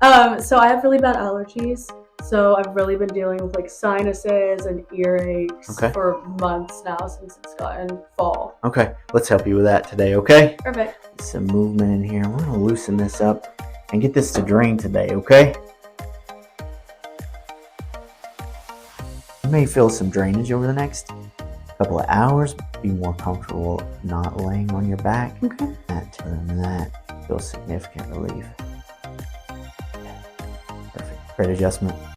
So I have really bad allergies. So I've really been dealing with like sinuses and earaches for months now since it's gotten fall. Okay, let's help you with that today, okay? Perfect. Some movement in here. We're gonna loosen this up and get this to drain today, okay? You may feel some drainage over the next couple of hours. Be more comfortable not laying on your back. Okay. That feels significant relief. Perfect. Great adjustment.